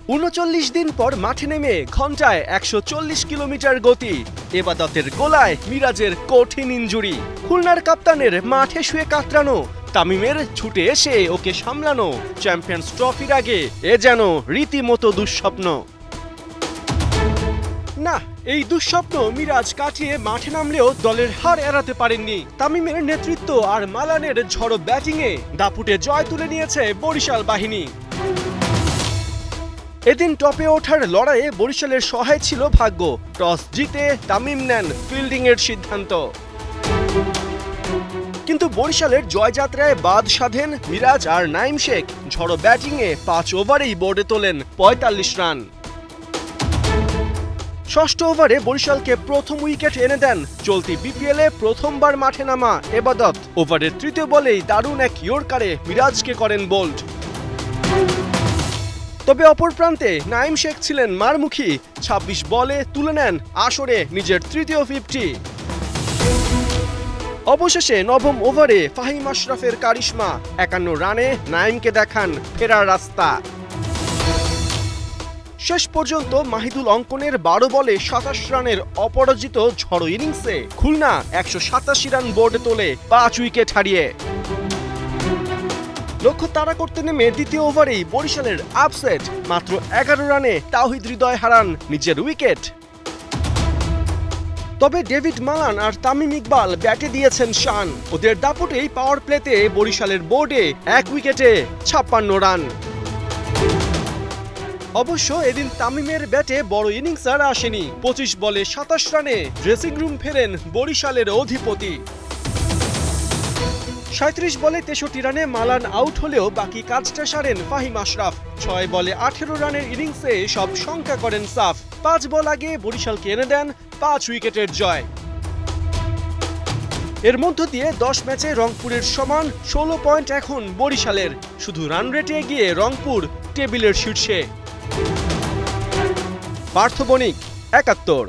৩৯ দিন পর মাঠে নেমে ঘন্টায় ১৪০ কিলোমিটার গতি, এবাদতের গোলায় মিরাজের কঠিন ইনজুরি, খুলনার কাপ্তানের মাঠে শুয়ে কাতরানো, তামিমের ছুটে এসে ওকে সামলানো, চ্যাম্পিয়ন্স ট্রফির আগে এ যেন রীতিমতো দুঃস্বপ্ন। না, এই দুঃস্বপ্ন মিরাজ কাটিয়ে মাঠে নামলেও দলের হার এড়াতে পারেননি। তামিমের নেতৃত্ব আর মালানের ঝড়ো ব্যাটিংয়ে দাপুটে জয় তুলে নিয়েছে বরিশাল বাহিনী। এদিন টপে ওঠার লড়াইয়ে বরিশালের সহায় ছিল ভাগ্য। টস জিতে তামিম নেন ফিল্ডিংয়ের সিদ্ধান্ত, কিন্তু বরিশালের জয়যাত্রায় বাদ সাধেন মিরাজ আর নাইম শেখ। ঝড়ো ব্যাটিংয়ে ৫ ওভারেই বোর্ডে তোলেন ৪৫ রান। ষষ্ঠ ওভারে বরিশালকে প্রথম উইকেট এনে দেন চলতি বিপিএলে প্রথমবার মাঠে নামা এবাদত। ওভারের তৃতীয় বলেই দারুণ এক ইয়র্কারে মিরাজকে করেন বোল্ড। তবে অপর প্রান্তে নাইম শেখ ছিলেন মারমুখী। ২৬ বলে তুলে নেন আসরে নিজের তৃতীয় 50। অবশেষে নবম ওভারে ফাহিম আশরাফের কারিশমা ৫১ রানে নাইমকে দেখান ফেরার রাস্তা। শেষ পর্যন্ত মাহিদুল অঙ্কনের ১২ বলে ২৭ রানের অপরাজিত ঝড়ো ইনিংসে খুলনা ১৮৭ রান বোর্ডে তোলে ৫ উইকেট হারিয়ে। লক্ষ্য তাড়া করতে নেমে দ্বিতীয় ওভারেই বরিশালের আপসেট, মাত্র ১১ রানে তাওহিদ হৃদয় হারান নিজের উইকেট। তবে ডেভিড মালান আর তামিম ইকবাল ব্যাটে দিয়েছেন শান। ওদের দাপটেই পাওয়ার প্লেতে বরিশালের বোর্ডে ১ উইকেটে ৫৬ রান। অবশ্য এদিন তামিমের ব্যাটে বড় ইনিংস আর আসেনি। ২৫ বলে ২৭ রানে ড্রেসিং রুম ফেরেন বরিশালের অধিপতি। ৩৭ বলে ৬৩ রানে মালান আউট হলেও বাকি কাজটা সারেন ফাহিম আশরাফ। ৬ বলে ১৮ রানের ইনিংসে সব সংখ্যা করেন সাফ। ৫ বল আগে বরিশালকে এনে দেন ৫ উইকেটের জয়। এর মধ্য দিয়ে ১০ ম্যাচে রংপুরের সমান ১৬ পয়েন্ট এখন বরিশালের। শুধু রান রেটে এগিয়ে রংপুর টেবিলের শীর্ষে। পার্থ বণিক, ৭১।